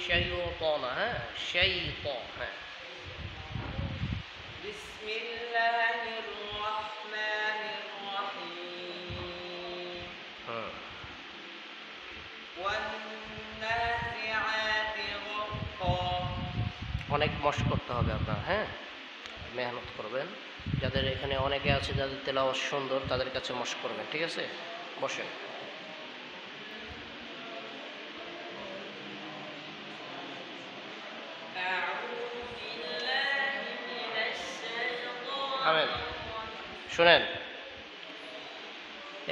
শাইতান, হ্যাঁ শাইতান, হ্যাঁ। বিসমিল্লাহির রহমানির রহিম। হুম। ওয়ান নাজিআতি গরকা। অনেক মশ করতে হবে আপনার, হ্যাঁ, মেহনত করবেন। যাদের এখানে অনেকে আছে যাদের তেলাওয়াত সুন্দর, তাদের কাছে মশ করবেন, ঠিক আছে? বসেন। আউযু বিল্লাহি মিনাশ থামেন, শাইতানির শুনেন।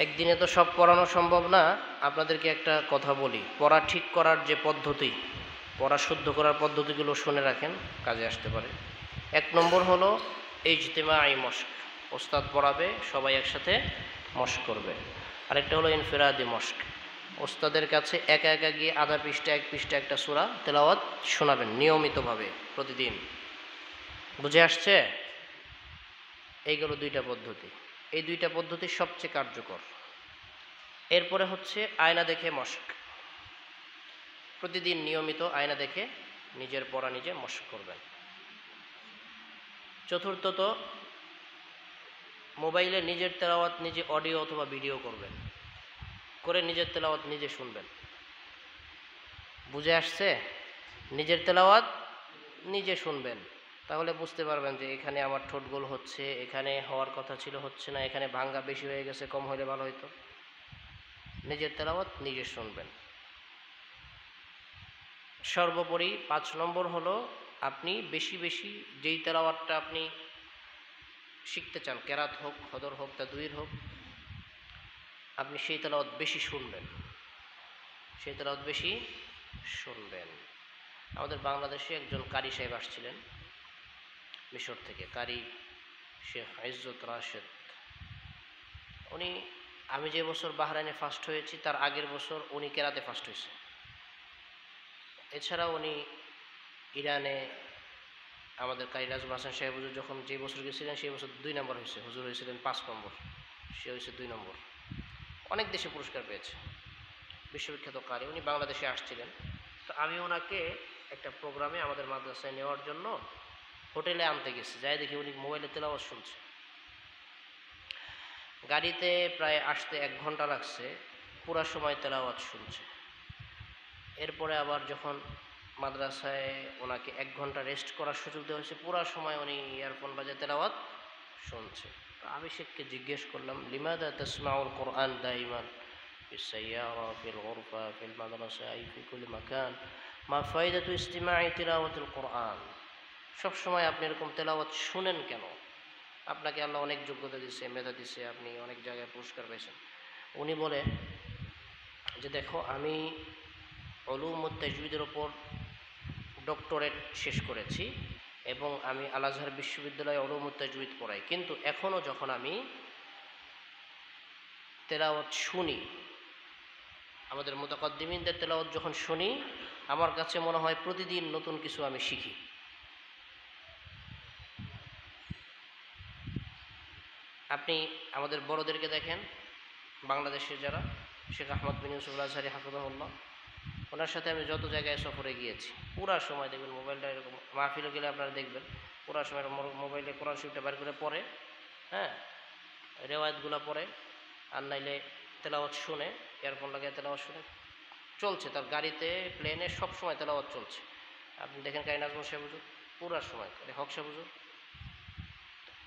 একদিনে তো সব পড়ানো সম্ভব না। আপনাদেরকে একটা কথা বলি, পড়া ঠিক করার যে পদ্ধতি, পড়া শুদ্ধ করার পদ্ধতিগুলো শুনে রাখেন, কাজে আসতে পারে। 1 নম্বর হলো ইজতেমাই মশক, ওস্তাদ পড়াবে, সবাই একসাথে মশক করবে। আরেকটা হলো ইনফিরাদি মশক, ওস্তাদের কাছে একা একা গিয়ে আধা পৃষ্ঠা 1 পৃষ্ঠা একটা সূরা তেলাওয়াত শোনাবেন নিয়মিতভাবে প্রতিদিন। বুঝে আসছে? এইগুলো 2টা পদ্ধতি। এই 2টা পদ্ধতি সবচেয়ে কার্যকর। এরপরে হচ্ছে আয়না দেখে মশক, প্রতিদিন নিয়মিত আয়না দেখে নিজের পড়া নিজে মশক করবেন। চতুর্থত, মোবাইলে নিজের তেলাওয়াত নিজে অডিও অথবা ভিডিও করবেন, করে নিজের তেলাওয়াত নিজে শুনবেন। বুঝে আসছে? নিজের তেলাওয়াত নিজে শুনবেন, তাহলে বুঝতে পারবেন যে এখানে আমার ঠোঁট গোল হচ্ছে, এখানে হওয়ার কথা ছিল হচ্ছে না, এখানে ভাঙ্গা বেশি হয়ে গেছে, কম হলে ভালো হতো। নিজের তেলাওয়াত নিজে শুনবেন। সর্বোপরি 5 নম্বর হলো, আপনি বেশি বেশি যেই তেলাওয়াতটা আপনি শিখতে চান, কেরাত হোক, হদর হোক, তাদবীর হোক, আপনি সেই তেলাওয়াত বেশি শুনবেন, সেই তেলাওয়াত বেশি শুনবেন। আমাদের বাংলাদেশে একজন কারি সাহেব আসছিলেন মিশর থেকে, কারি শেখ ইজ্জত রাশেদ। উনি, আমি যে বছর বাহরাইনে ফার্স্ট হয়েছি তার আগের বছর উনি কেরাতে ফার্স্ট হয়েছে। এছাড়া উনি ইরানে আমাদের কারি নাজমুল হাসান সাহেব হুজুর যখন যে বছর গেছিলেন সেই বছর 2 নম্বর হয়েছে, হুজুর হয়েছিলেন 5 নম্বর, সে হয়েছে 2 নম্বর। অনেক দেশে পুরস্কার পেয়েছে, বিশ্ববিখ্যাত কারি। উনি বাংলাদেশে আসছিলেন, তো আমি ওনাকে একটা প্রোগ্রামে আমাদের মাদ্রাসায় নেওয়ার জন্য হোটেলে আনতে গেছি, যাই দেখি উনি মোবাইলে তেলাওয়াত শুনছে। গাড়িতে প্রায় আসতে 1 ঘন্টা লাগছে, পুরা সময় তেলাওয়াত শুনছে। এরপরে আবার যখন মাদ্রাসায় ওনাকে 1 ঘন্টা রেস্ট করার সুযোগ দেওয়া হয়েছে, পুরা সময় উনি ইয়ারফোন বাজে তেলাওয়াত শুনছে। তো আমি শেখকে জিজ্ঞেস করলাম, লিমাদা তাসমাউল কোরআন দাইমান ফিস Saiyaara feel গুরফা feel Madrasa I ফি কুল্লি মাকান, মা ফায়দাতু ইস্তিমাই তিলাওয়াতিল কোরআন? সব সময় আপনি এরকম তেলাওয়াত শুনেন কেন? আপনাকে আল্লাহ অনেক যোগ্যতা দিচ্ছে, মেধা দিচ্ছে, আপনি অনেক জায়গায় পুরস্কার পেয়েছেন। উনি বলে যে, দেখো, আমি উলুমুত তাজউীদের ওপর ডক্টরেট শেষ করেছি এবং আমি আল আজহার বিশ্ববিদ্যালয়ে উলুমুত তাজউীদ পড়াই, কিন্তু এখনও যখন আমি তেলাওয়াত শুনি, আমাদের মুতাকাদ্দিমিনদের তেলাওয়াত যখন শুনি, আমার কাছে মনে হয় প্রতিদিন নতুন কিছু আমি শিখি। আপনি আমাদের বড়দেরকে দেখেন, বাংলাদেশের যারা, শেখ আহমদ বিন ইউসুফ আল আজহারি হাফিজাহুল্লাহ, ওনার সাথে আমি যত জায়গায় সফরে গিয়েছি, পুরা সময় দেখবেন মোবাইলটা এরকম, মাহফিলে গেলে আপনারা দেখবেন পুরা সময় মোবাইলে কোরআন শরীফটা বের করে পড়ে, হ্যাঁ, রেওয়ায়তগুলো পড়ে, আর নাইলে তেলাওয়াত শুনে, ইয়ারফোন লাগিয়ে তেলাওয়াত শুনে চলছে, তার গাড়িতে প্লেনে সব সময় তেলাওয়াত চলছে। আপনি দেখেন কারি নাজমুল সাহেব হুজুর, পুরা সময়, হক সাহেব হুজুর,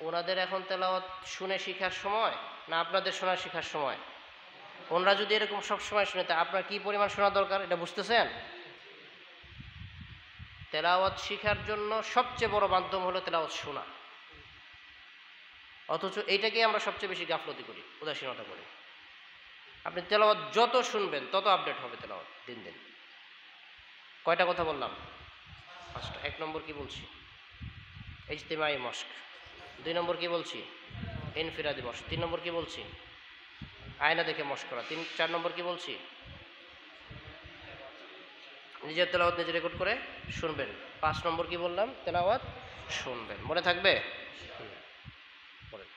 ওনাদের এখন তেলাওয়াত শুনে শেখার সময় না আপনাদের শোনা শেখার সময়? ওনারা যদি এরকম সব সময় শুনে, তা আপনার কি পরিমাণ শোনা দরকার, এটা বুঝতেছেন? তেলাওয়াত শেখার জন্য সবচেয়ে বড় মাধ্যম হলো তেলাওয়াত শোনা, অথচ এইটাকে আমরা সবচেয়ে বেশি গাফলতি করি, উদাসীনতা করি। আপনি তেলাওয়াত যত শুনবেন তত আপডেট হবে তেলাওয়াত দিন দিন। কয়টা কথা বললাম? 5টা। 1 নম্বর কি বলছি? ইজতিমাই মশক। 2 নম্বর কি বলছি? ইনফিরাদি মশক। 3 নম্বর কি বলছি? আয়না দেখে মশক করা। 4 নম্বর কি বলছি? নিজের তেলাওয়াত নিজে রেকর্ড করে শুনবেন। 5 নম্বর কি বললাম? তেলাওয়াত শুনবেন। মনে থাকবে? বলেন।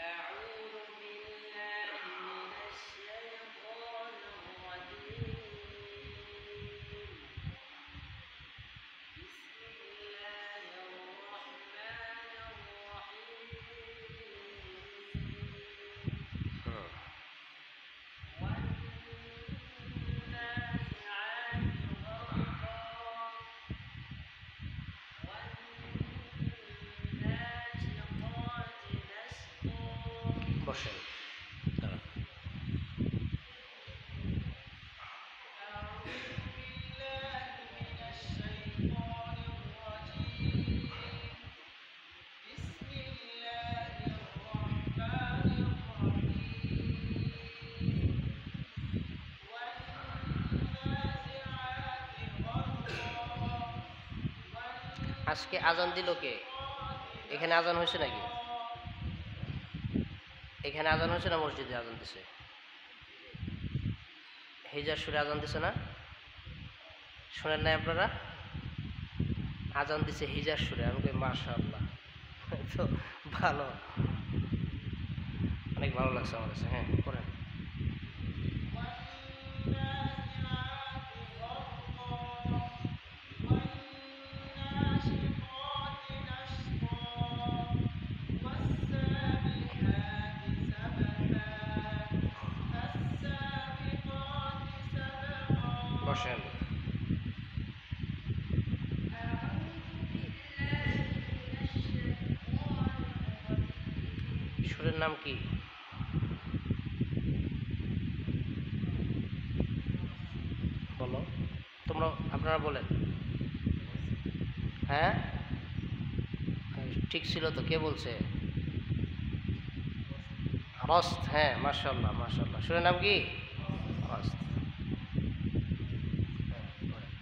আউযু বিল্লাহি মিনাশ শাইতানির রাজীম। আজকে আজান দিল কে? এখানে আজান হয়েছে নাকি? এখানে আজান হয়েছে না মসজিদে আজান দিছে? হিজার সুরে আজান দিছে না? শোনেন নাই আপনারা? আজান দিছে হিজার সুরে। আমি কই মাশাআল্লাহ, তো ভালো, অনেক ভালো লাগছে আমার কাছে। হ্যাঁ করেন। বসেন। সুরের নাম কি? বলো তোমরা, আপনারা বলেন। হ্যাঁ ঠিক ছিল তো, কে বলছে? রস্ত, হ্যাঁ মাশাআল্লাহ মাশাআল্লাহ। সুরের নাম কি? রস্ত। হ্যাঁ, বলেন।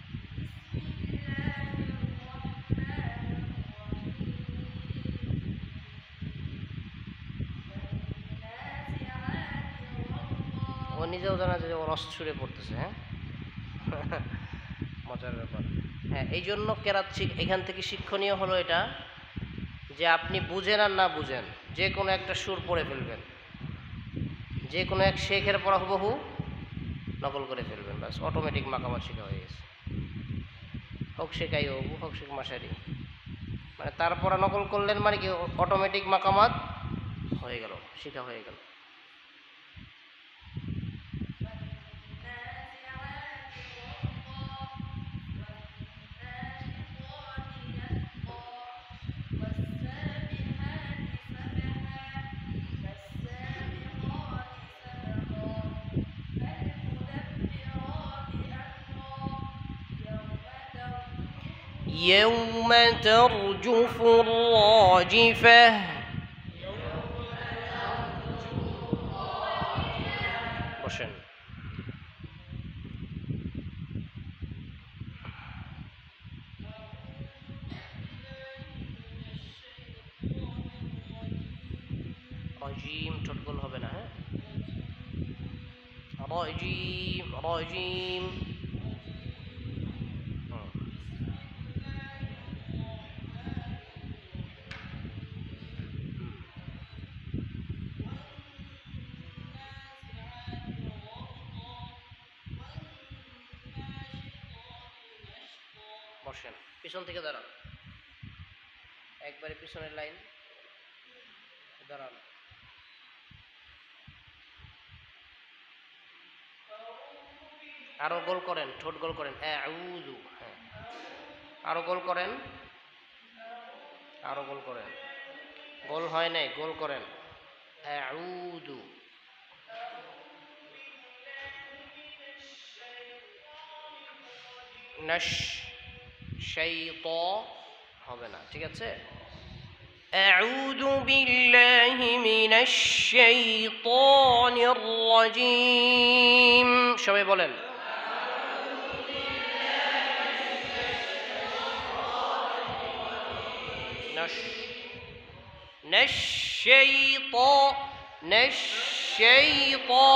ও নিজেও জানা যে ও রস্ত সুরে পড়তেছে। হ্যাঁ মজার ব্যাপার। হ্যাঁ এই জন্য কেরাত এখান থেকে শিক্ষণীয় হলো এটা, যে আপনি বুঝেন আর না বুঝেন যে কোনো একটা সুর পড়ে ফেলবেন, যে কোনো এক শেখের পড়া হুবহু নকল করে ফেলবেন, ব্যাস অটোমেটিক মাকামাত শেখা হয়ে গেছে। হোক শেখাই হবু, হোক শেখ মাসারি, মানে তার পড়া নকল করলেন মানে কি অটোমেটিক মাকামাত হয়ে গেল, শেখা হয়ে গেল। يوم ترجف الراجفة বসেন। রাজিম ঠোঁটগোল হবে না। হ্যাঁ রাজিম রাজিম। বসেন, পিছন থেকে দাঁড়ান, একবারে পিছনের লাইন দাঁড়ান। আরো গোল করেন, ঠোঁট গোল করেন। আউযু, হ্যাঁ আরো গোল করেন, আরো গোল করেন। গোল হয় নাই, গোল করেন। আউযু। নাশ, শাইতা হবে না, ঠিক আছে। أعوذ بالله من الشيطان الرجيم সবাই বলেন। نش نشيطا نشيطا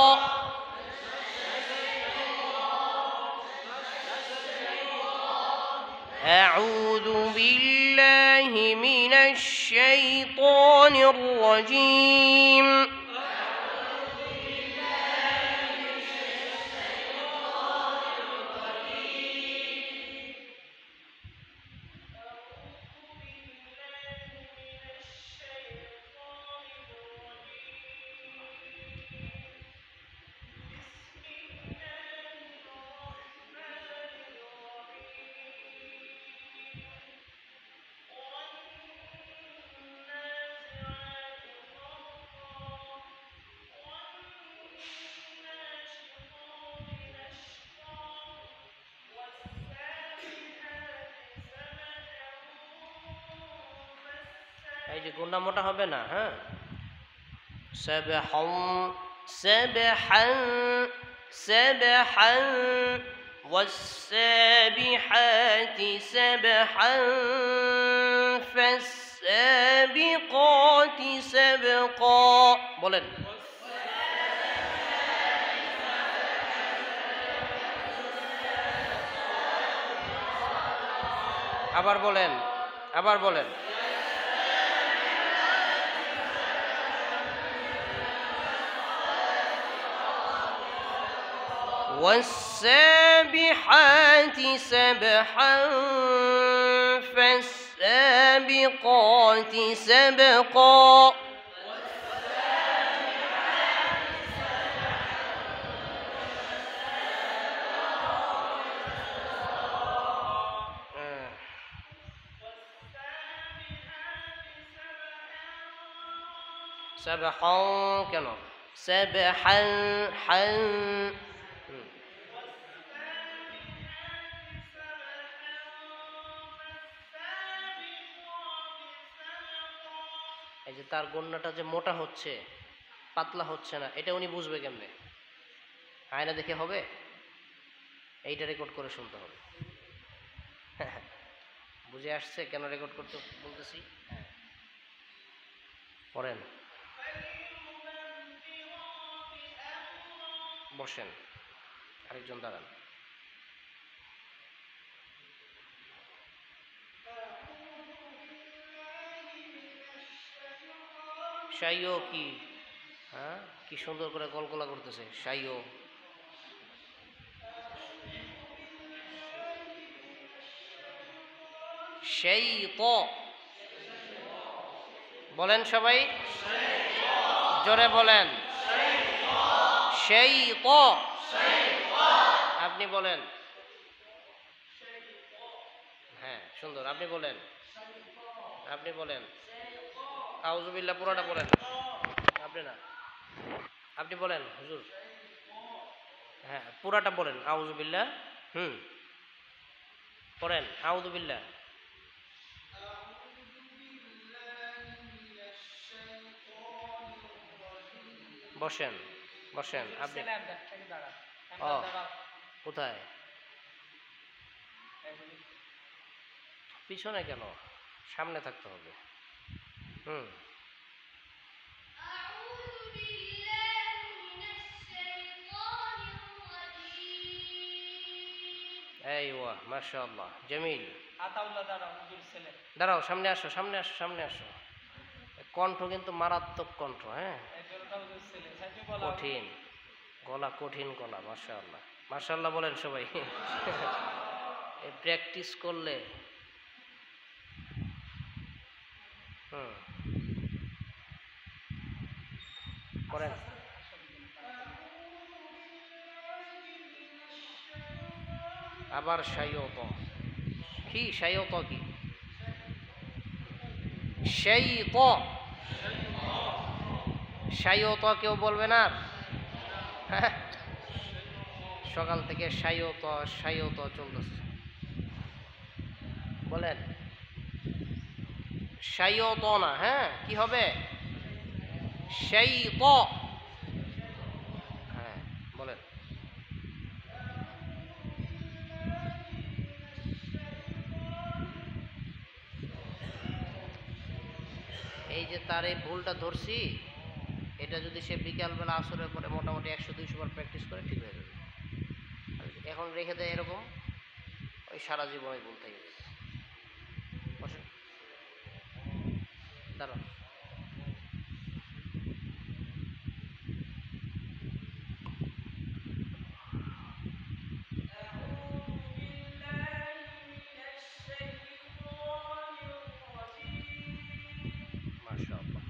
أعوذ بالله من الشيطان الرجيم এই যে গুণা মোটা হবে না। হ্যাঁ সাবহান সাবহান সাবহান والسابحات سبحا فالسابقات سبقا বলেন আবার বলেন আবার বলেন والسابحات سبحا فالسابقات سبقا سبحا কেন سبحا حن এই যে তার গন্নাটা যে মোটা হচ্ছে পাতলা হচ্ছে না এটা উনি বুঝবে কেমনে আয়না দেখে হবে এইটা রেকর্ড করে শুনতে হবে বুঝে আসছে কেন রেকর্ড করতে বলতেছি পড়েন বসেন আরেকজন দাঁড়ান শাইও কি হ্যাঁ কি সুন্দর করে কলকলা করতেছে শাইও শাইত বলেন সবাই জোরে বলেন শাইত আপনি বলেন হ্যাঁ সুন্দর আপনি বলেন আউযুবিল্লাহ পুরোটা বলেন আপনি না আপনি বলেন হুজুর হ্যাঁ পুরাটা বলেন আউযুবিল্লাহ পড়েন আউযুবিল্লাহ বসেন বসেন আপনি ও কোথায় পিছনে কেন সামনে থাকতে হবে আইওয়া মাশাআল্লাহ জামিল আতাউল্লাহ দাঁড়াও হুজুর ছেলে দাঁড়াও সামনে আসো কণ্ঠ কিন্তু মারাত্মক কণ্ঠ হ্যাঁ কঠিন গলা মাশাআল্লাহ বলেন সবাই এই প্র্যাকটিস করলে করেন আবার শাইয়ত কি শাইয়ত কি শাইয়ত কেউ বলবে না সকাল থেকে শাইয়ত চলতেছে বলেন শাইয়ত না হ্যাঁ কি হবে শাইয়ত হ্যাঁ বলেন এই যে তার এই ভুলটা ধরছি এটা যদি সে বিকালবেলা আসরের পরে মোটামুটি 100-200 বার প্র্যাকটিস করে ঠিক হয়ে যাবে এখন রেখে দেয় এরকম ওই সারা জীবন ভুল থেকে যাবে বসেন দাঁড়ান মাশাআল্লাহ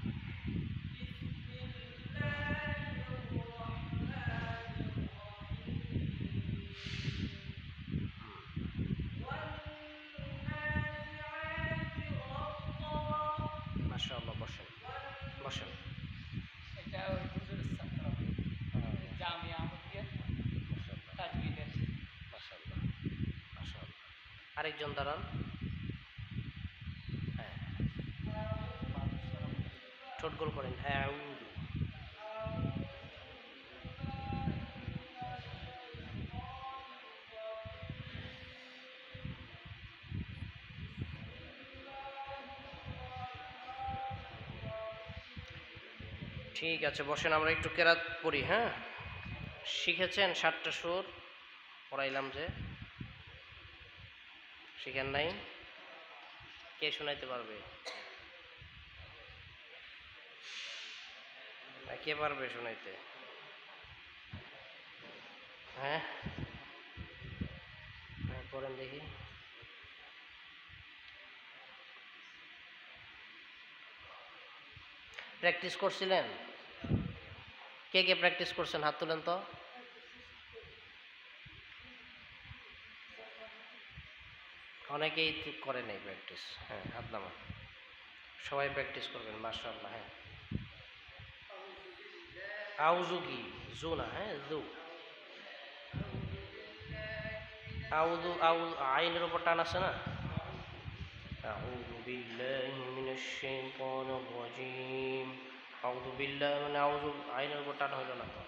মাশাআল্লাহ বসেন এটা হুজুরের ছাত্র জামিয়া আহমদিয়া তাজবিদের মাশাআল্লাহ আরেকজন দাঁড়ান হ্যাঁ ঠোঁট গোল করেন হ্যাঁ ঠিক আছে, বসেন, আমরা একটু কেরাত পড়ি। হ্যাঁ, শিখেছেন 7টা সুর পড়াইলাম যে, শিখেন নাই? কে শোনাইতে পারবে? কে পারবে শোনাইতে? হ্যাঁ, পড়েন দেখি। প্র্যাকটিস করছিলেন? কে কে প্র্যাকটিস করছেন হাত তুলেন তো। অনেকেই করে নাই প্র্যাকটিস। হ্যাঁ, হাত নামান। সবাই প্র্যাকটিস করবেন, মাশাআল্লাহ। হ্যাঁ, আউযু কি জু না, হ্যাঁ জু। আউযু আউযু আইনের উপর টান আছে না? আউযু বিল্লাহি মিনাশ শাইতানির রাজিম। আউযু বিল্লাহি মানে আউযু আইনের উপর টান হইল না তো।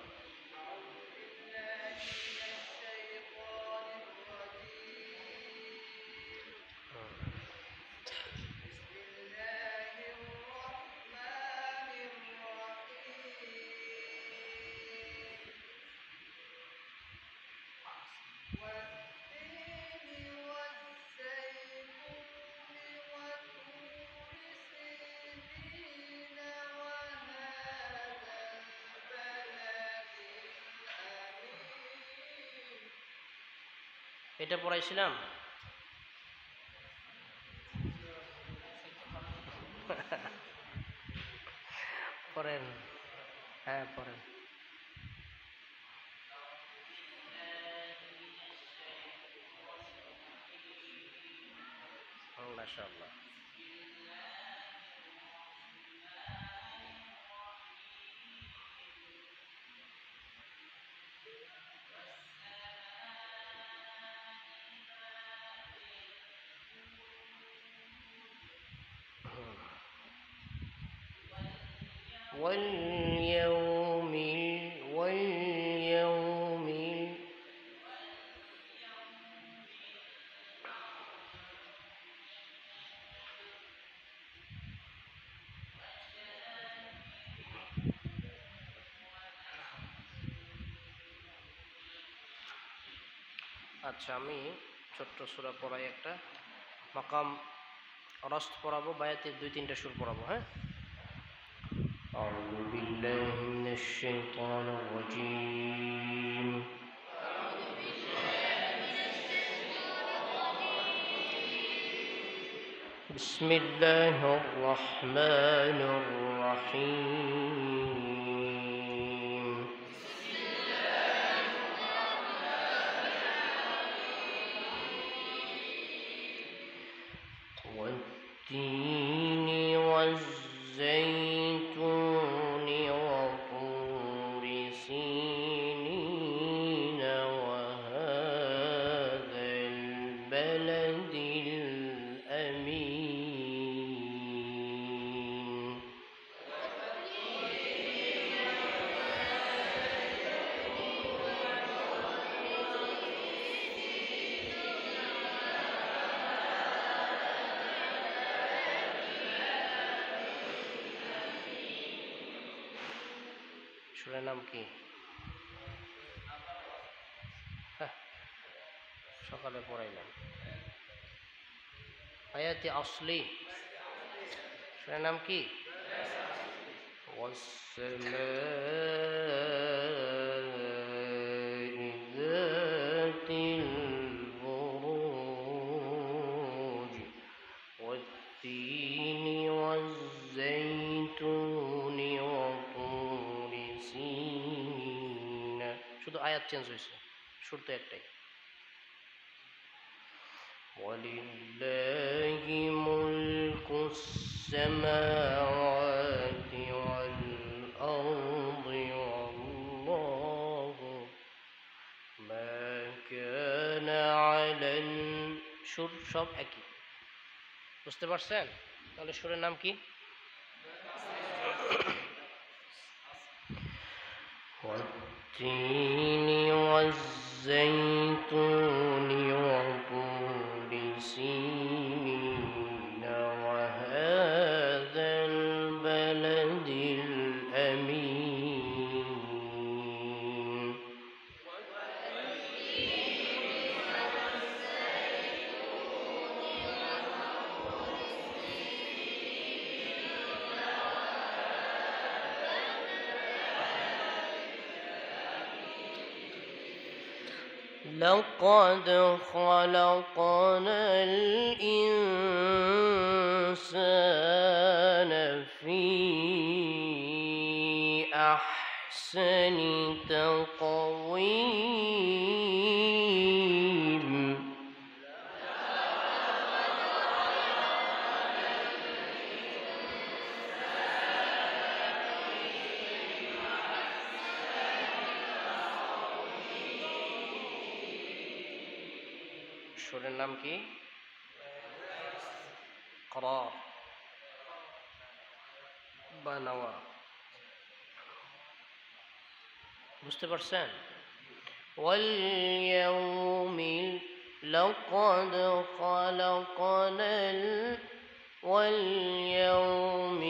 এটা পড়াইছিলাম। পড়েন। হ্যাঁ পড়েন। মাশাআল্লাহ। واليوم واليوم আচ্ছা, আমি ছোট্ট সূরা পড়াই একটা। মাকাম রস্ত পড়াবো, বায়াতের 2-3টা সুর পড়াবো। হ্যাঁ, أعوذ بالله من الشيطان الرجيم. بسم الله الرحمن الرحيم. والتين والزيتون وطور سينين وهذا البلد الأمين. সুরের নাম কি? সকালে পড়াইলাম। আয়াতে আসলি। সুরের নাম কি? والسماء ذات البروج والتين والزيتون وطور سينين. শুধু আয়াত চেঞ্জ হয়েছে, সুর তো একটাই। ولله ملك السماوات والأرض والله ما كان على সুর সব একই, বুঝতে পারছেন? তাহলে সুরের নাম কি? والتين والزيتون وطور سينين وهذا البلد الأمين. لقد خلقنا الإنسان في أحسن تقويم. সুরের নাম কি? করার বা নাওয়া। বুঝতে পারছেন? واليوم لقد خلقنا واليوم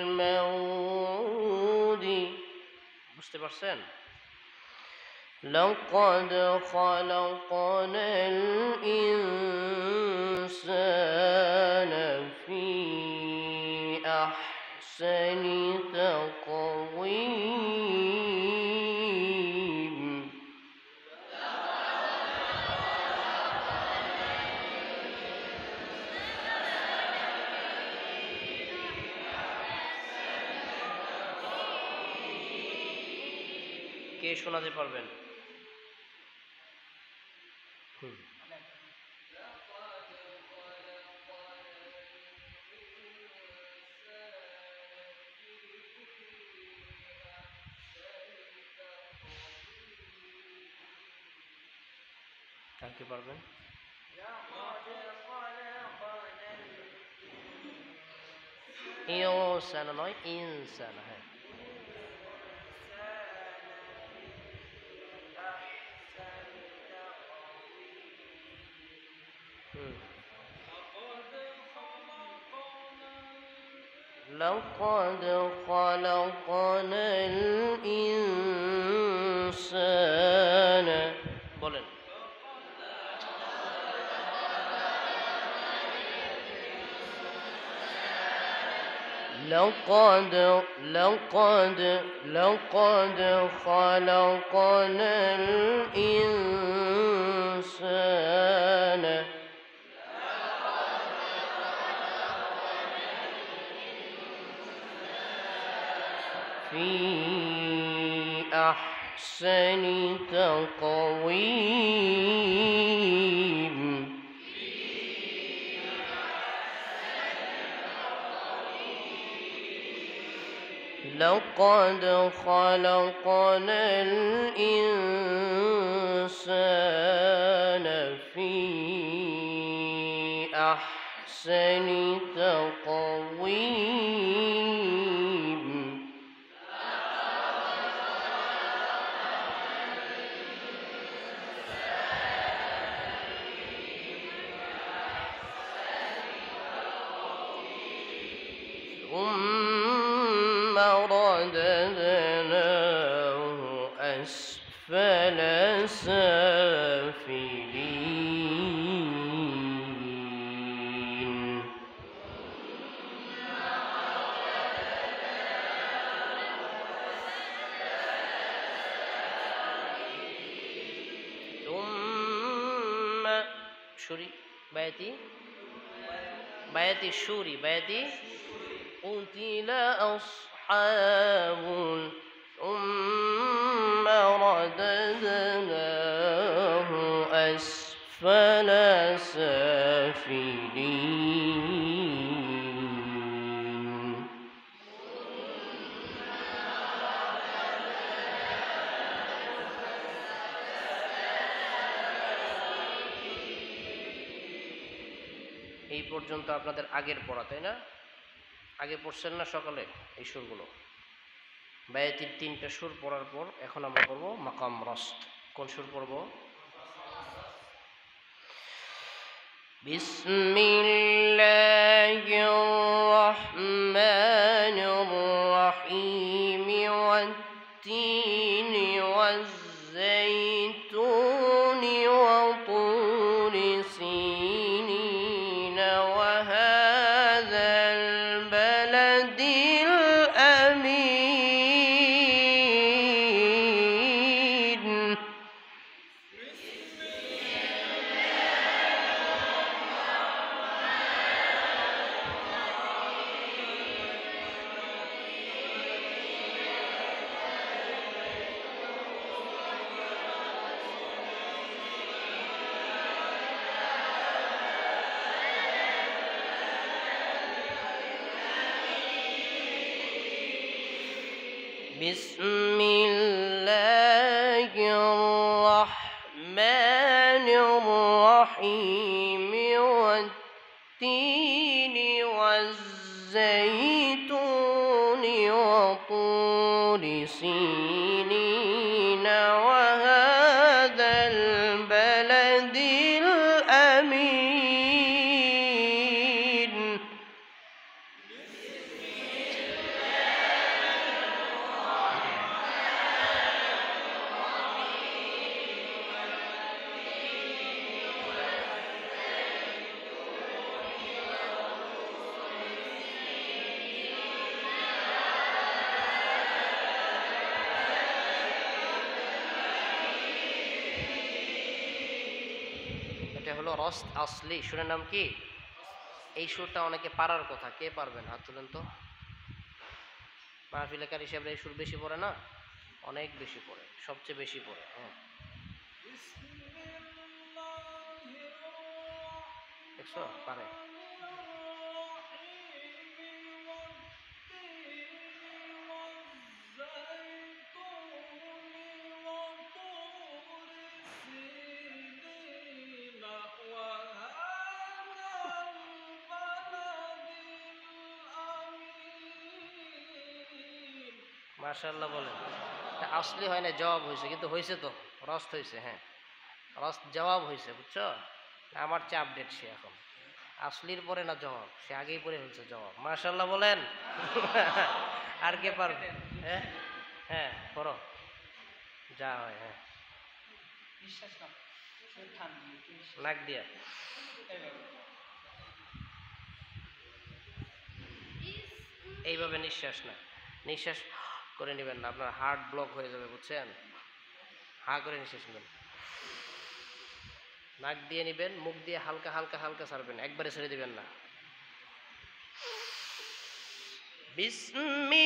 الموعود। বুঝতে পারছেন? لقد خلقنا الإنسان في أحسن تقويم. কে শোনাতে পারবেন? কাকে পারবেন? ইনসান নয়, ইনসান। হ্যাঁ, لقد خلقنا الإنسان বলেন। لقد خلقنا الإنسان في أحسن تقويم. لقد خلقنا الإنسان في أحسن تقويم. ثم رددناه أسفل سافلين. ثم شوري بيتي شوري بيتي قتل أصحاب ثم رددناه أسفل سافلين. এই পর্যন্ত আপনাদের আগের পড়া, তাই না? আগে পড়ছেন না সকালে এই সুরগুলো? বায়াতির 3টা সুর পড়ার পর এখন আমরা পড়ব মাকাম রস্ত। কোন সুর পড়ব? বিসমিল্লাহির রহমানির রহিম ওয়াত-তিনি ওয়াজ-যাইতুনি ওয়া তুরি সিনিন ওয়া হাযাল বালাদিল আমিন. بسم الله الرحمن الرحيم والتين والزيتون وطور سينين وهذا البلد الأمين. এটা হলো রস্ত আসলি। সুরের নাম কি? এই সুরটা অনেকে পারার কথা, কে পারবেন হাত তুলেন তো। মাহফিলে কারি সাহেবরা এই সুর বেশি পড়ে না? অনেক বেশি পড়ে, সবচেয়ে বেশি পড়ে। হ্যাঁ, দেখছো পারে। মাশাআল্লাহ বলেন। এটা আসলি হয় না, জবাব হয়েছে, কিন্তু হয়েছে তো, রস্ত হয়েছে। হ্যাঁ, রস্ত জবাব হয়েছে, বুঝছো? আমার চেয়ে আপডেট সে এখন। আসলির পরে না জবাব, সে আগেই পড়ে ফেলছে জবাব। মাশাআল্লাহ বলেন। আর কে পারবে? হ্যাঁ হ্যাঁ, করো যা হয়। হ্যাঁ, নিঃশ্বাস নাও, শরীর টান দিয়ে একটু নিঃশ্বাস। নাক দিয়া। এইভাবে। এইভাবে নিঃশ্বাস না, নিঃশ্বাস করে নেবেন না, আপনার হার্ট ব্লক হয়ে যাবে, বুঝছেন? হা করে নিঃশ্বাস নেবেন, নাক দিয়ে নেবেন, মুখ দিয়ে হালকা হালকা হালকা ছাড়বেন, একবারে ছেড়ে দিবেন না। বিসমিল্লাহির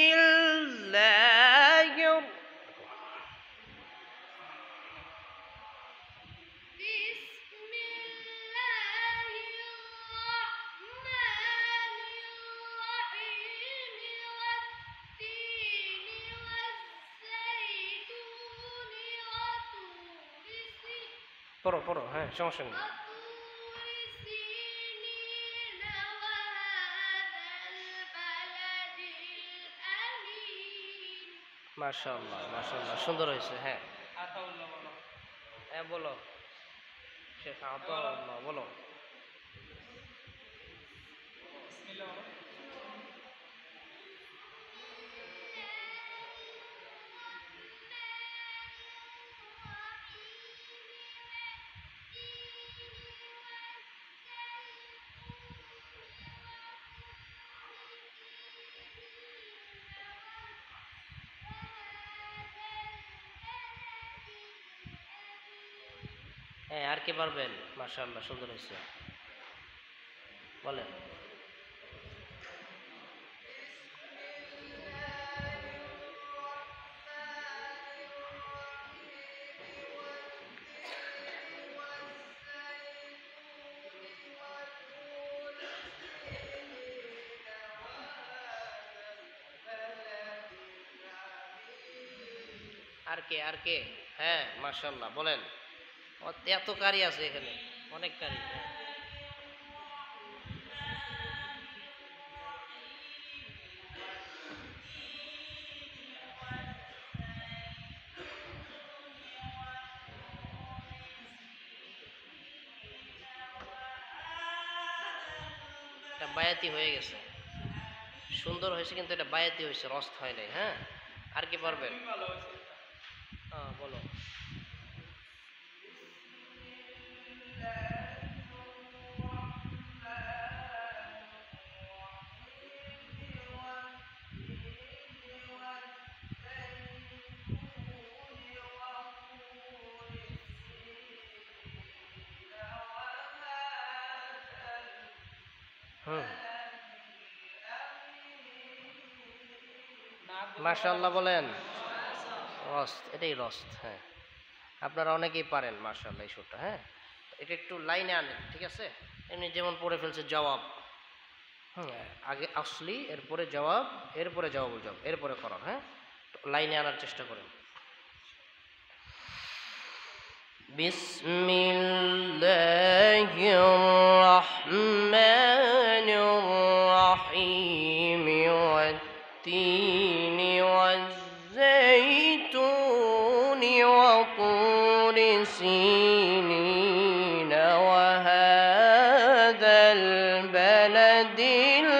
পড়ো পড়ো, হ্যাঁ সমস্যা নেই। মাশাআল্লাহ মাশাআল্লাহ, সুন্দর হয়েছে। হ্যাঁ আতাউল্লাহ বলো। হ্যাঁ বলো, শেখ আতাউল্লাহ বলো। বিসমিল্লাহ বলো। হ্যাঁ, আর কে পারবেন? মাশাআল্লাহ, সুন্দর হয়েছে, বলেন। আর কে, আর কে? হ্যাঁ মাশাআল্লাহ বলেন। এত কারি আছে এখানে, অনেক কারি। হ্যাঁ, এটা বায়াতি হয়ে গেছে, সুন্দর হয়েছে, কিন্তু এটা বায়াতি হয়েছে, রস্ত হয় নাই। হ্যাঁ, আর কি পারবেন? খুবই ভালো হয়েছে। হ্যাঁ বলো। হুম, মাশাআল্লাহ বলেন। রস্ত, এটাই রস্ত। হ্যাঁ, আপনারা অনেকেই পারেন মাশাআল্লাহ এই সুরটা। হ্যাঁ, এটা একটু লাইনে আনেন, ঠিক আছে? এমনি যেমন পড়ে ফেলছে জবাব। হুম, আগে আসলি, এরপরে জবাব, এরপরে জবাবুল জবাব, এরপরে করান। হ্যাঁ, লাইনে আনার চেষ্টা করেন। বিসমিল্লাহির রহমানির রহিম ওয়াত-তিনি ওয়াজ-যাইতুনি ওয়া তুরি সিনিন ওয়া হাযাল বালাদিল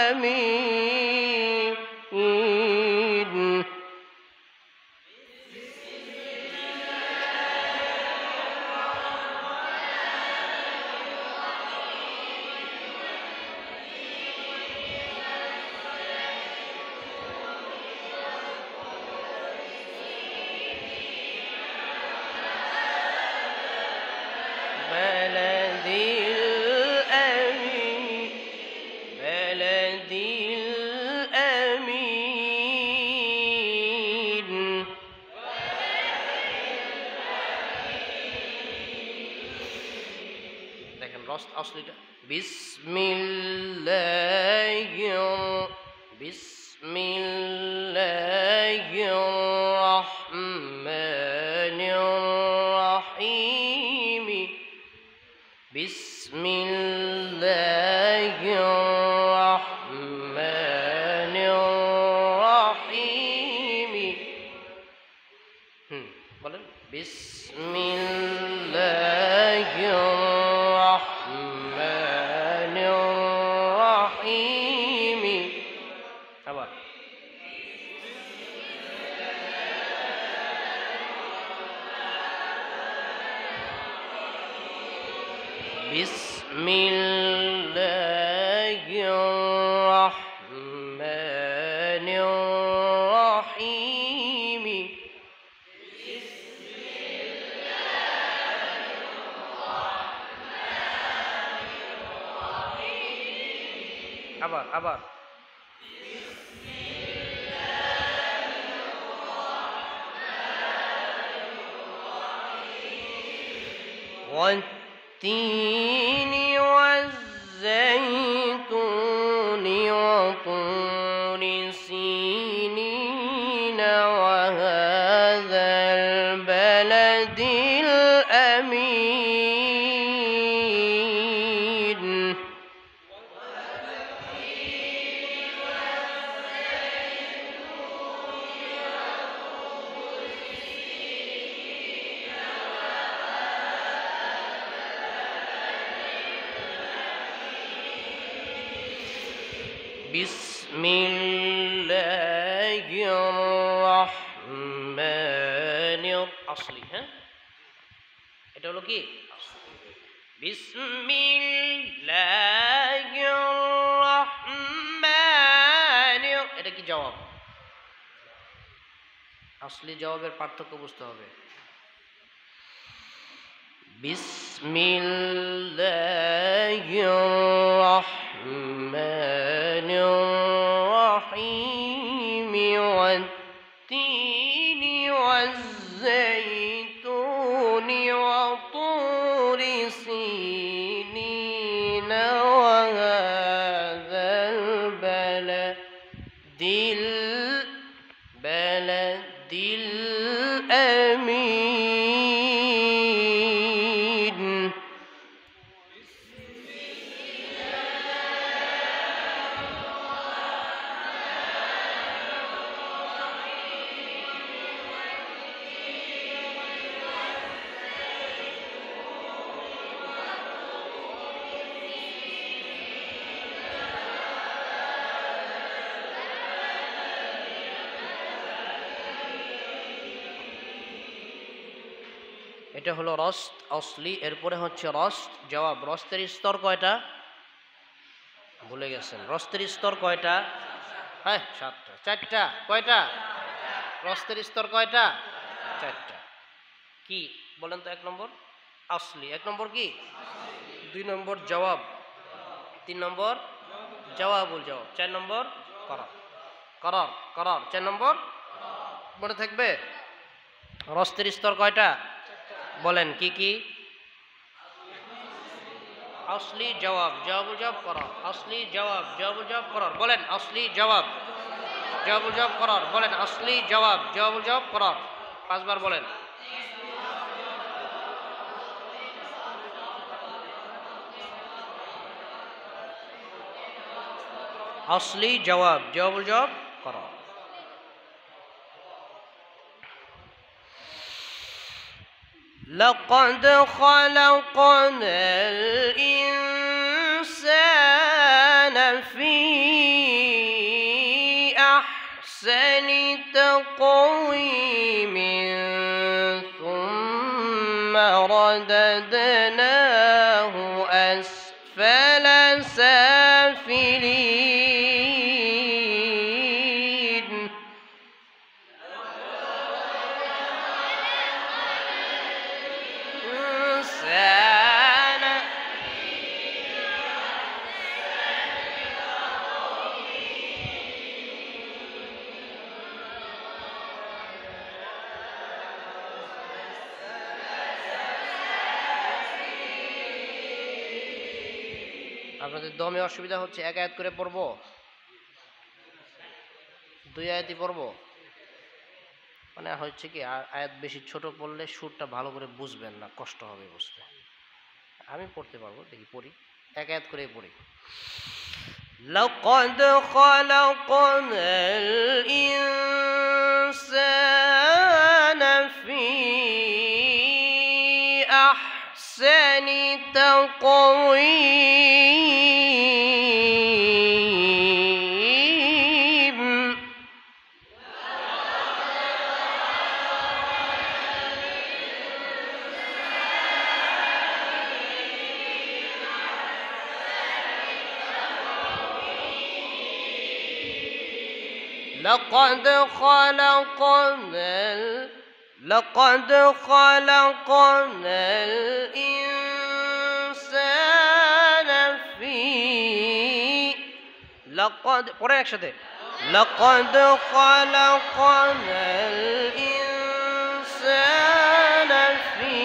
আমিন। بلد الأمين بلد الأمين দেখেন রস্ত আসলিটা বিসমিল্লাহির রহমানির রহিম বিসমিল্লাহির রহমানির রহিম। বলেন বিসমিল্লাহির রহমানির রহিম। আবার বিসমিল্লাহির রহমানির রহিম। আবার والتين والزيتون وطور سينين وهذا البلد الأمين বিসমিল্লাহির রহমানির আসলি। হ্যাঁ, এটা হলো কি বিসমিল্লাহির রহমানির, এটা কি জবাব? আসলি জবাবের পার্থক্য বুঝতে হবে। বিসমিল্লাহির রহমানির রহিম ওয়াত-তিনি ওয়াজ-যাইতুনি ওয়া তুরি সিনিন ওয়া হাযাল বালাদিল আমিন। এটা হলো রস্ত আসলি। এরপরে হচ্ছে রস্ত জবাব। রস্তের স্তর কয়টা ভুলে গেছেন? রস্তের স্তর কয়টা? হ্যাঁ, 7টা। 4টা? কয়টা? রস্তের স্তর কয়টা? 4টা। কি বলেন তো? 1 নম্বর আসলি, 1 নম্বর কি, 2 নম্বর জবাব, 3 নম্বর জবাবুল জবাব, 4 নম্বর করার করার করার, 4 নম্বর মনে থাকবে। রস্তের স্তর কয়টা বলেন? কি কি? আসলি জবাব, জবাবুল জবাব, করার। আসলি জবাব, জবাবুল জবাব, করার। বলেন আসলি জবাব, জবাবুল জবাব করার বলেন, আসলি জবাব, জবাবুল জবাব করার, 5 বার বলেন। আসলি জবাব, জবাবুল জবাব করার। لقد خلقنا الإنسان في أحسن تقويم ثم رددناه أسفل سافلين. إنسان আপনাদের দমে অসুবিধা হচ্ছে, এক আয়াত করে পড়বো, 2 আয়াতই পড়বো? মানে হচ্ছে কি, আয়াত বেশি ছোট পড়লে সুরটা ভালো করে বুঝবেন না, কষ্ট হবে বুঝতে। আমি পড়তে পারবো, দেখি পড়ি, এক আয়াত করেই পড়ি। لقد خلقنا الإنسان في أحسن تقويم. لقد خلقنا الإنسان في لقد পড়েন একসাথে। لقد خلقنا الإنسان في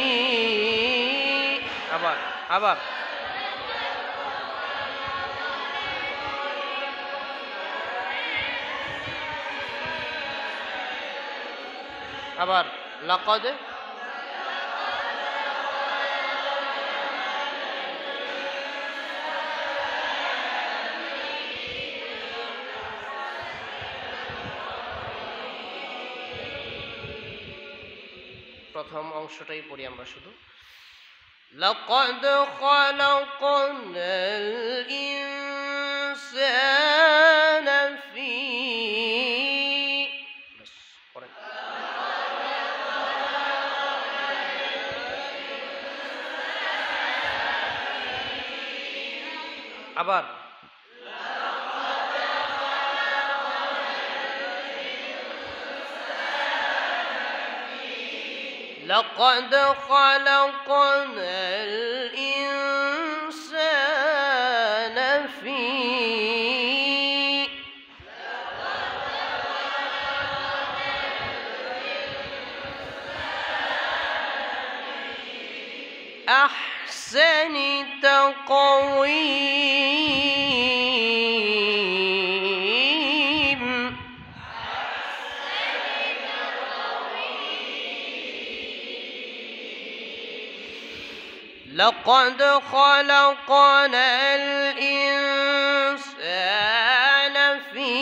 আবার লাকাদ প্রথম অংশটাই পড়ি আমরা শুধু। لقد خلقنا الإنسان في بس পড়েন। আবার لقد خلقنا الإنسان في أحسن تقويم. لقد خلقنا الإنسان في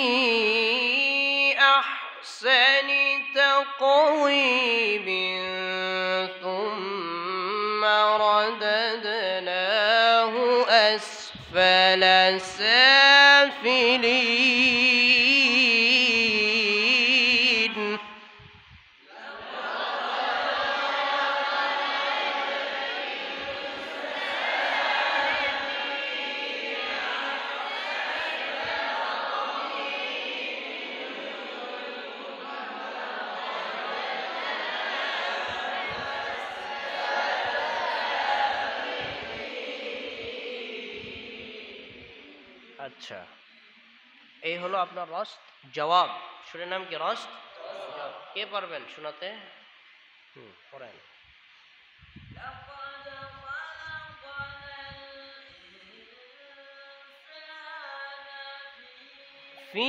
أحسن تقويم ثم رددناه أسفل سافلين. আচ্ছা, এই হলো আপনার রস্ত জবাব। সুরের নাম কি? রস্ত জবাব। কে পারবেন শোনাতে? পড়েন। في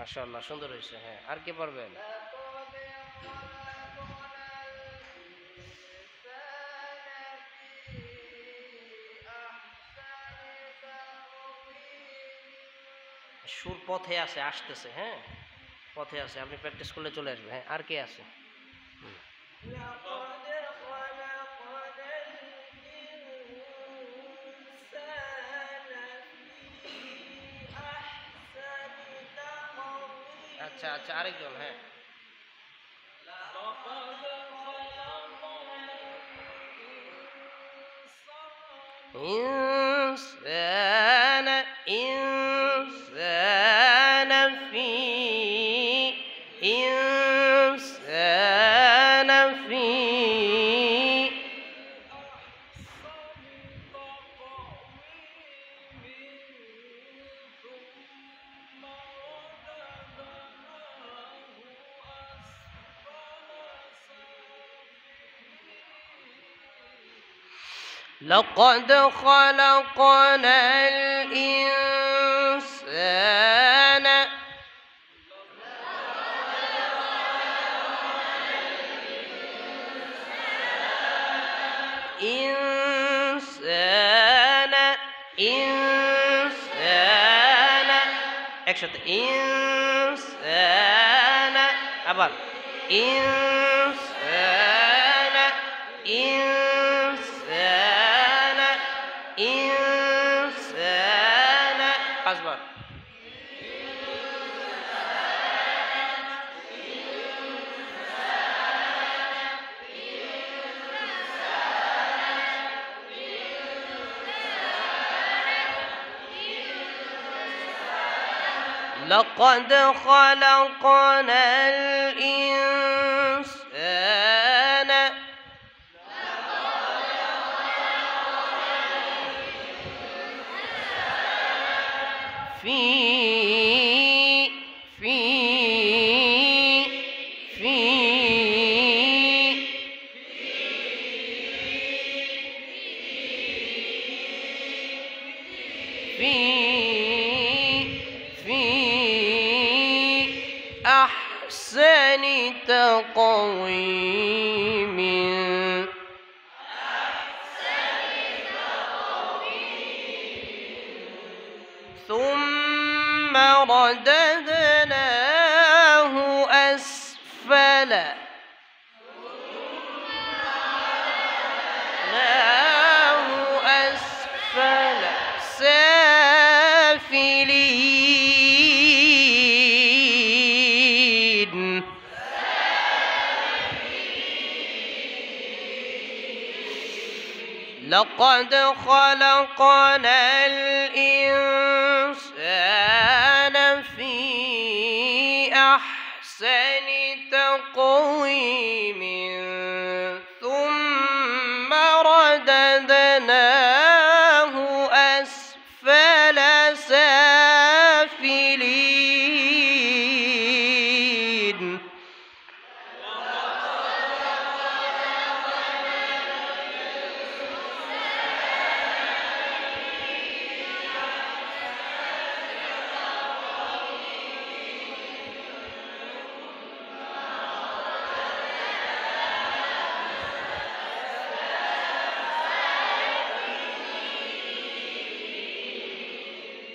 মাশাআল্লাহ, সুন্দর হয়েছে। হ্যাঁ, আর কে পারবেন? সুর পথে আছে, আসতেছে। হ্যাঁ, পথে আছে, আপনি প্র্যাকটিস করলে চলে আসবে। হ্যাঁ, আর কে আছে? হুম। আচ্ছা আচ্ছা, আরেকজন। হ্যাঁ, إنسان إنسان في إنسان في لقد خلقنا الإنسان إنسان إنسان একসাথে إنسان আবার إنسان إنسان إنسان পাঁচবার لقد خلقنا الإنسان في في في في في أحسن تقويم ثم رددناه أسفل سافلين لقد خلقنا الإنسان في أحسن تقويم ثم رددناه أسفل سافلين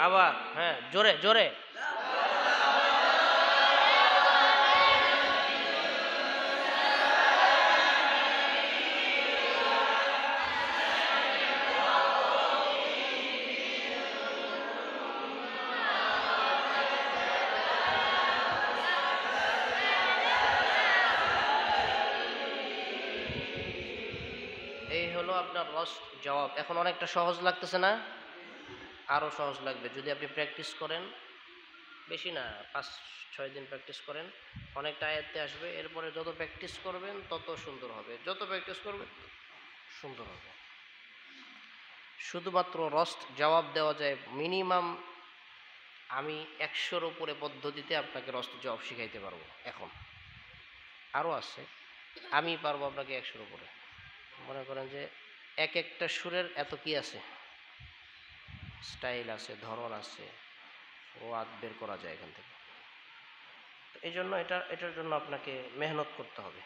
আবার হ্যাঁ, জোরে জোরে। এই হলো আপনার রস্ট জবাব। এখন অনেকটা সহজ লাগতেছে না? আরো সহজ লাগবে যদি আপনি প্র্যাকটিস করেন। বেশি না, 5-6 দিন প্র্যাকটিস করেন, অনেকটা আয়ত্তে আসবে। এরপরে যত প্র্যাকটিস করবেন তত সুন্দর হবে, যত প্র্যাকটিস করবেন সুন্দর হবে। শুধুমাত্র রস্ট জবাব দেওয়া যায় মিনিমাম, আমি 100-র উপরে পদ্ধতিতে আপনাকে রস্ট জবাব শিখাইতে পারবো। এখন আরও আছে, আমি পারবো আপনাকে 100-র উপরে। মনে করেন যে এক একটা সুরের এত কি আছে, স্টাইল আছে, ধরন আছে, ও বের করা যায় এখান থেকে। এই জন্য এটার জন্য আপনাকে মেহনত করতে হবে,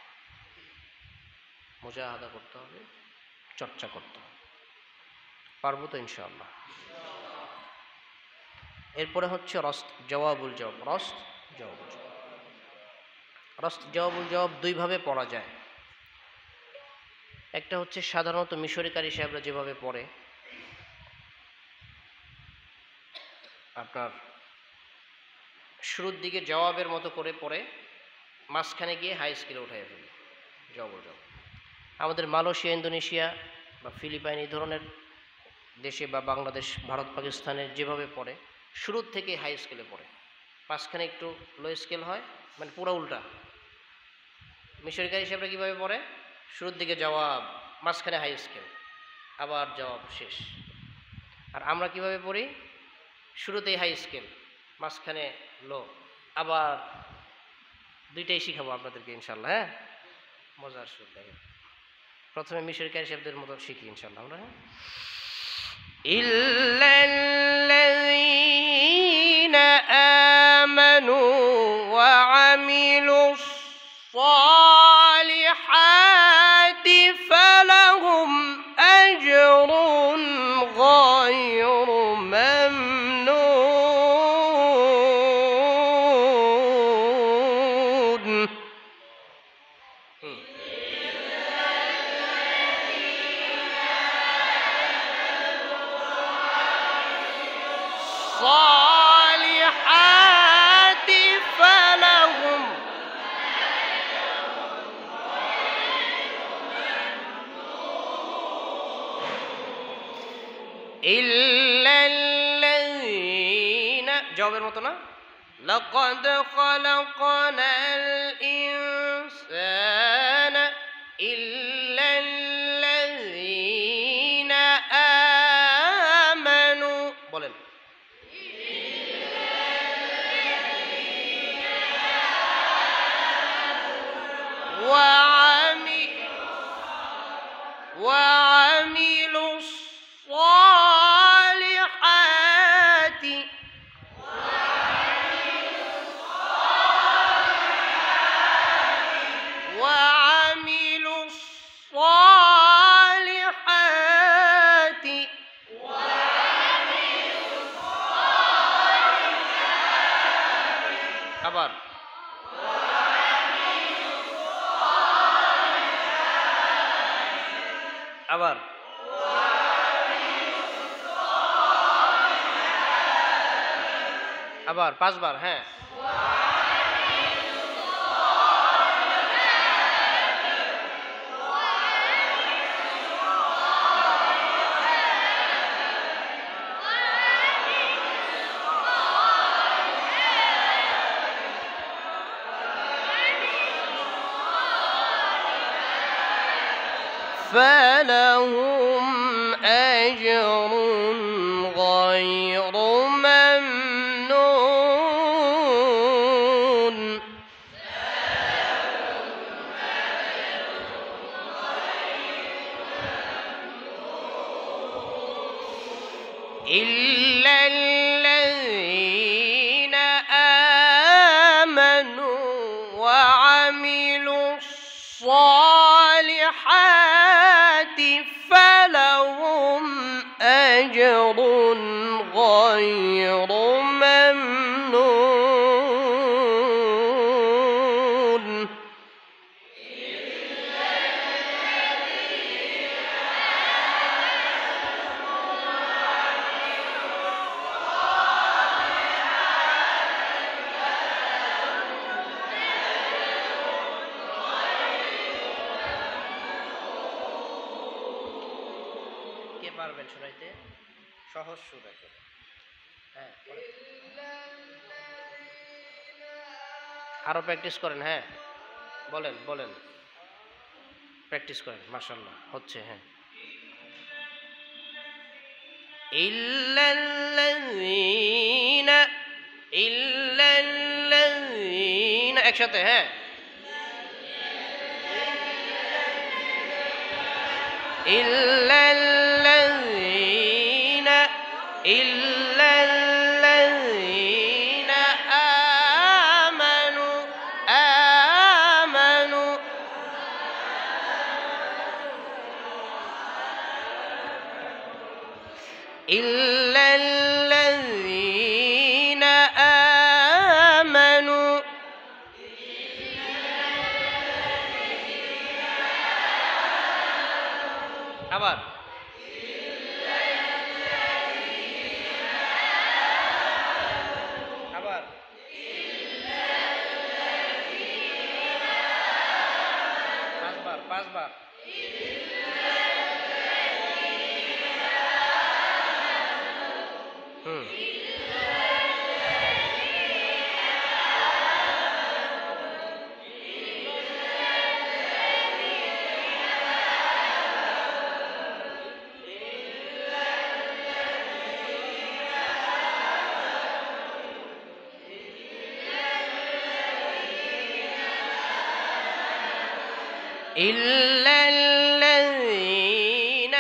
মুজাহাদা করতে হবে, চর্চা করতে হবে। পারবো তো ইনশাআল্লাহ। এরপরে হচ্ছে রস্ত জওয়াবুল জবাব। রস্ত জওয়াবুল জবাব, রস্ত জওয়াবুল জবাব দুইভাবে পড়া যায়। একটা হচ্ছে সাধারণত মিশরি কারি সাহেবরা যেভাবে পড়ে, আপনার শুরুর দিকে জবাবের মতো করে পড়ে, মাঝখানে গিয়ে হাই স্কেলে উঠাই ফেলে জওয়াবুল জবাব। আমাদের মালয়েশিয়া, ইন্দোনেশিয়া বা ফিলিপাইন এই ধরনের দেশে বা বাংলাদেশ, ভারত, পাকিস্তানের যেভাবে পড়ে শুরুর থেকে হাই স্কেলে পড়ে, মাঝখানে একটু লো স্কেল হয়, মানে পুরো উল্টা। মিশরীকারী হিসাবে কীভাবে পড়ে? শুরুর দিকে জবাব, মাঝখানে হাই স্কেল, আবার জবাব, শেষ। আর আমরা কিভাবে পড়ি? শুরুতেই হাই স্কেল, মাঝখানে লো, আবার দুইটাই শিখাবো আপনাদেরকে ইনশাল্লাহ। হ্যাঁ, মজার সুর দেখেন। প্রথমে মিশরীকারী শব্দের মতো শিখি ইনশাল্লাহ আমরা। ইল্লাল্লাযীনা আমানু ওয়া আমিলুস সালিহাতি ফালাহুম আজরুন গায়রু মামনুন। الصالحات فلهم إلا الذين جوابের মতো না لقد خلقنا الإنسان إلا الذين آمنوا বলেন وعملوا الصالحات وعملوا الصالحات আবার আবার আবার 5 বার। হ্যাঁ, فلهم أجر غير ممنون إلا الذين آمنوا وعملوا الصالحات فلهم أجر غير ممنون কে পারবেন শোনাইতে? সহজ সুর একেবারে। হ্যাঁ, আরো প্র্যাকটিস করেন। হ্যাঁ, বলেন বলেন, প্র্যাকটিস করেন। মাশাআল্লাহ, হচ্ছে। হ্যাঁ, ইল্লাল্লাযীনা একসাথে। হ্যাঁ, ইল্লাল্লাযীনা আমানু إلا الذين آمنوا আবার আবার পাঁচবার হুম إلا الذين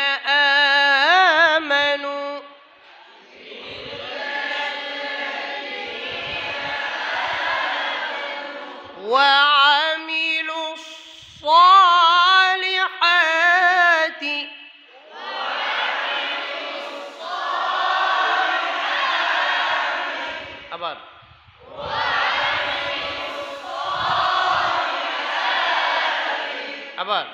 آمنوا وعملوا الصالحات আবার আবার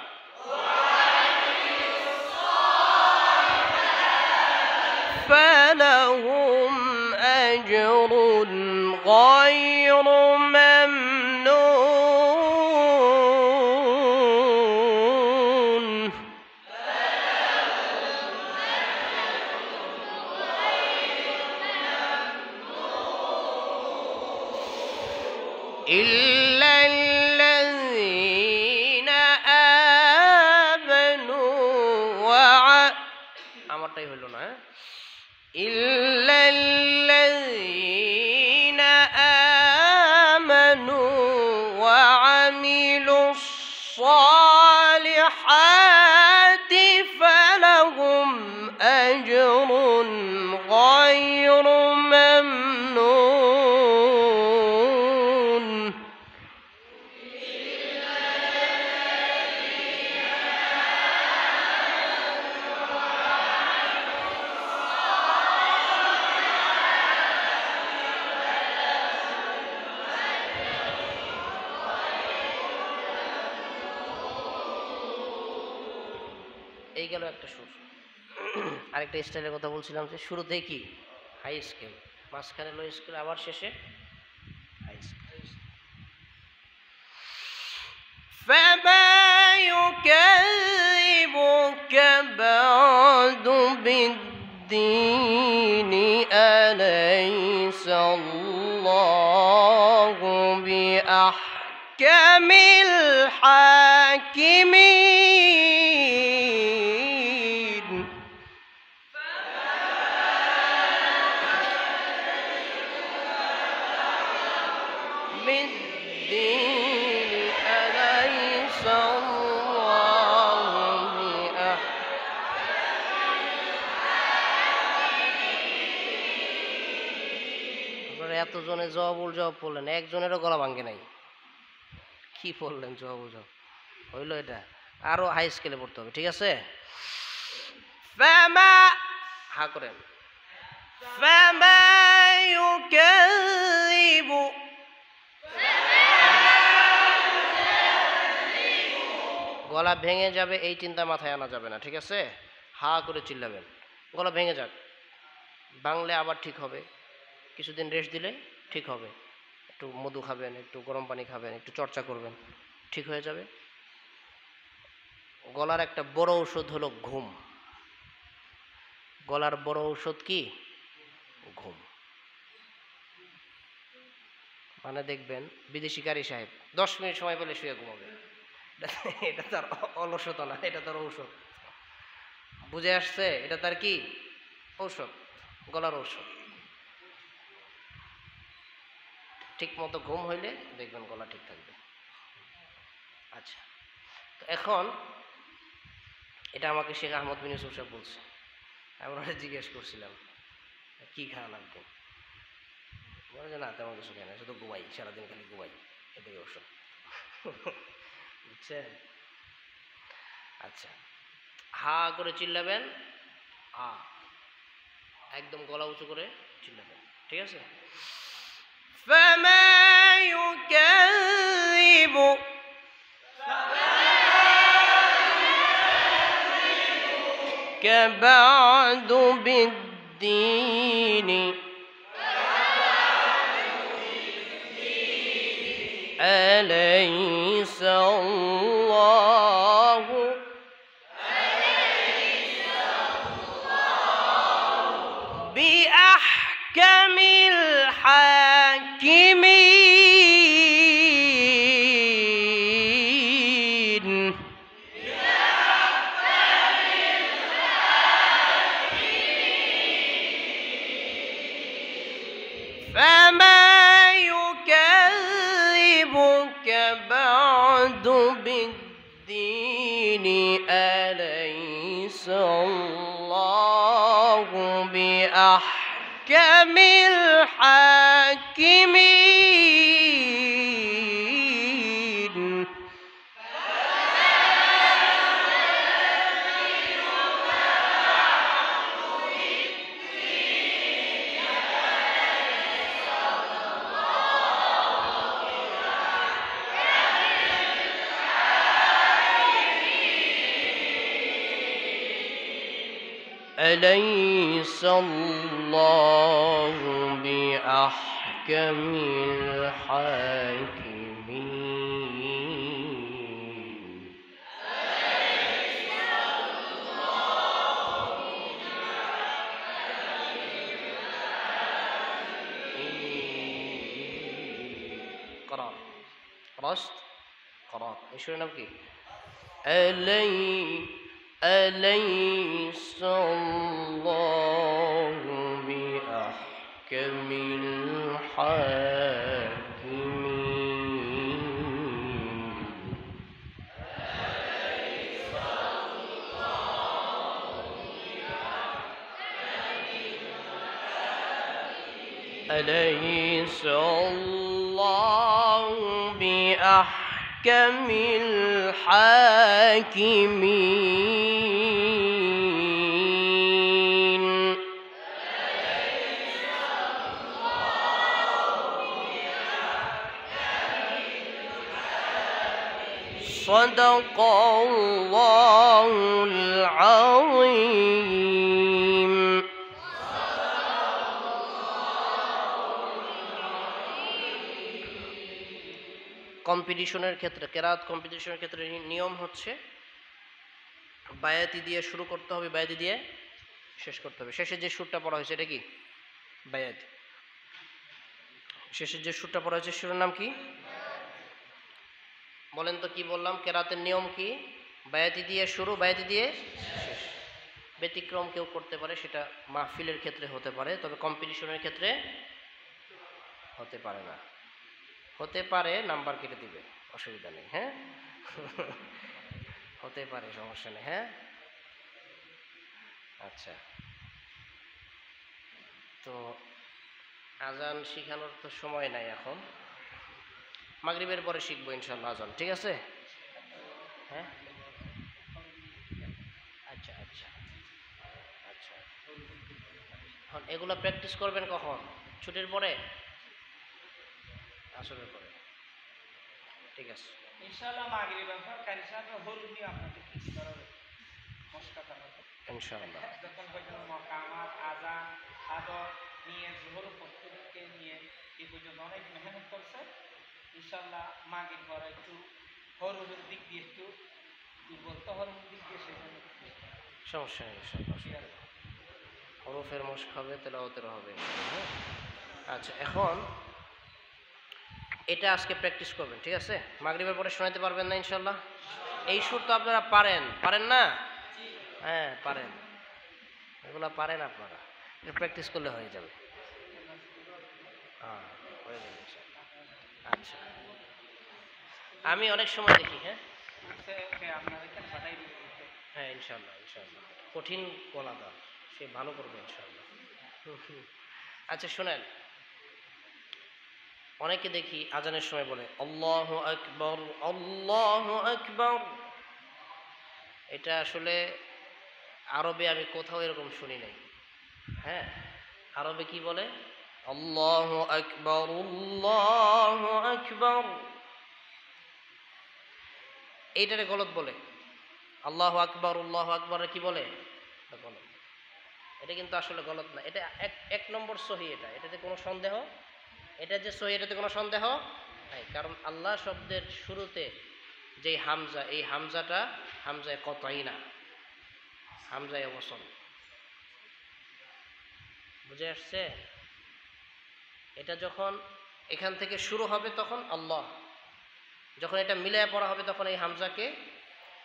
فلهم أجر غير ممنون إلا الذين آمنوا আমারটাই হলো না إلا الذين آمنوا وعملوا الصالحات فلهم أجر غير ممنون এই গেল একটা সুর আরেকটা স্টাইলের কথা বলছিলাম যে শুরুতে কি হাই স্কেল মাঝখানে লো স্কেল আবার শেষে হাই স্কেল فما يكذبك بعد بالدين أليس الله بأحكم الحاكمين بالدين أليس الله আপনারা এতজনে জবাবুল জবাব পড়লেন একজনেরও গলা ভাঙ্গে নাই কি পড়লেন জবাবুল জবাব হইল এটা আরো হাই স্কেলে পড়তে হবে ঠিক আছে ফামা হা করেন ফামা ইউকাযিবু গলা ভেঙে যাবে এই চিন্তা মাথায় আনা যাবে না ঠিক আছে হা করে চিল্লাবেন গলা ভেঙে যাক বাংলা আবার ঠিক হবে কিছুদিন রেস্ট দিলে ঠিক হবে একটু মধু খাবেন একটু গরম পানি খাবেন একটু চর্চা করবেন ঠিক হয়ে যাবে গলার একটা বড় ঔষধ হলো ঘুম গলার বড় ঔষধ কি ঘুম মানে দেখবেন বিদেশি কারি সাহেব 10 মিনিট সময় পেলে শুয়ে ঘুমাবে এটা তার অলসতা না এটা তার ঔষধ বুঝে আসছে এটা তার কি ঔষধ গলার ঔষধ ঠিক মতো ঘুম হইলে দেখবেন গলা ঠিক থাকবে আচ্ছা তো এখন এটা আমাকে শেখ আহমদ বিন ইউসুফ সাহেব বলছে আমি ওরা জিজ্ঞেস করছিলাম কি খান আপনি বলে যে না তেমন কিছু খাই না শুধু ঘুমাই সারাদিন খালি ঘুমাই এটাই ওষুধ বুঝছেন আচ্ছা হা করে চিল্লাবেন আ একদম গলা উঁচু করে চিল্লাবেন, ঠিক আছে? فما يكذبك بعد بالدين أليس الله بأحكم الحاكمين فما يكذبك بعد بالدين أليس الله بأحكم الحاكمين أليس الله بأحكم الحاكمين قرأ قرأت قرأت إيش نبكي أليس الله بأحكم الحاكمين أليس الله بأحكم الحاكمين صدق الله العظيم কম্পিটিশনের ক্ষেত্রে কেরাত কম্পিটিশনের ক্ষেত্রে নিয়ম হচ্ছে বায়াতি দিয়ে শুরু করতে হবে, বায়াতি দিয়ে শেষ করতে হবে। শেষে যে সুরটা পড়া হয়েছে এটা কি বায়াতি, শেষে যে সুরটা পড়া হয়েছে সুরের নাম কি বলেন তো? কি বললাম? কেরাতের নিয়ম কি? বায়াতি দিয়ে শুরু, বায়াতি দিয়ে শেষ। ব্যতিক্রম কেউ করতে পারে, সেটা মাহফিলের ক্ষেত্রে হতে পারে, তবে কম্পিটিশনের ক্ষেত্রে হতে পারে না। হতে পারে নাম্বার কেটে দিবে, অসুবিধা নেই, হ্যাঁ হতে পারে, সমস্যা নেই, হ্যাঁ। আচ্ছা, তো আজান শিখানোর তো সময় নাই এখন, মাগরিবের পরে শিখবো ইনশাল্লাহ আজান, ঠিক আছে? হ্যাঁ, আচ্ছা আচ্ছা আচ্ছা। এখন এগুলো প্র্যাকটিস করবেন কখন? ছুটির পরে, আসরের পরে, ঠিক আছে ইনশাআল্লাহ। মাগরিবের পর কারি সাহেব হলুদ নিয়ে আপনাদের কিছু করা হবে, মশকা তালাতে ইনশাআল্লাহ। যখন পর্যন্ত মকামাত আজান আদর নিয়ে জোহর প্রস্তুতিকে নিয়ে এই পর্যন্ত অনেক মেহনত করছে। ইনশাআল্লাহ মাগরিব পরে একটু হরুদের দিক দিয়ে একটু দুর্বল, তো হরুদের দিক দিয়ে সেজন্য সমস্যা নেই ইনশাআল্লাহ। হরফের মশক হবে, তেলাওয়াতের হবে, হ্যাঁ। আচ্ছা, এখন এটা আজকে প্র্যাকটিস করবেন, ঠিক আছে? মাগরিবের পরে শোনাতে পারবেন না ইনশাআল্লাহ? এই সুর তো আপনারা পারেন, পারেন না? হ্যাঁ পারেন, এগুলো পারেন আপনারা, প্র্যাকটিস করলে হয়ে যাবে। হ্যাঁ হয়ে যাবে ইনশাআল্লাহ। আচ্ছা, আমি অনেক সময় দেখি, হ্যাঁ আপনার এখানে পাঠাই দিতে। হ্যাঁ ইনশাআল্লাহ ইনশাআল্লাহ, কঠিন গলাটা সে ভালো করবে ইনশাআল্লাহ। আচ্ছা শুনেন, অনেকে দেখি আজানের সময় বলে আল্লাহু আকবার আল্লাহু আকবার। এটা আসলে আরবে আমি কোথাও এরকম শুনি নাই। হ্যাঁ, আরবে কি বলে? আল্লাহু আকবার, আল্লাহু আকবার, এইটারে গলত বলে। আল্লাহু আকবার, আল্লাহু আকবার কি বলে? এটা গলত। এটা কিন্তু আসলে গলত না, এটা এক নম্বর সহি। এটাতে কোনো সন্দেহ, এটা যে সহি এটাতে কোনো সন্দেহ নাই। কারণ আল্লাহ শব্দের শুরুতে যেই হামজা, এই হামজাটা হামজায় কতই না, হামজায় অবসন। বুঝে আসছে? এটা যখন এখান থেকে শুরু হবে তখন আল্লাহ, যখন এটা মিলায় পড়া হবে তখন এই হামজাকে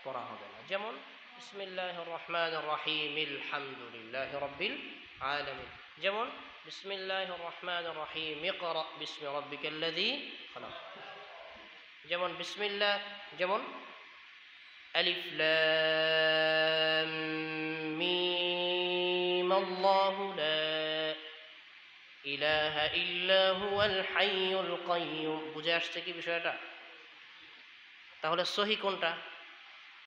পড়া হবে না। যেমন বিসমিল্লাহির রহমানির রহিম, আলহামদুলিল্লাহি রাব্বিল আলামিন। যেমন বিসমিল্লাহির রহমানির রহিম, ইকরা বিসমি রাব্বিকাল্লাযী খালাক। যেমন বিসমিল্লাহ, যেমন আলিফ লাম মিম, আল্লাহু লা ইলাহা ইল্লা হুয়াল হাইয়ুল কাইয়্যুম। বুঝে আসছে কি বিষয়টা? তাহলে সহি কোনটা?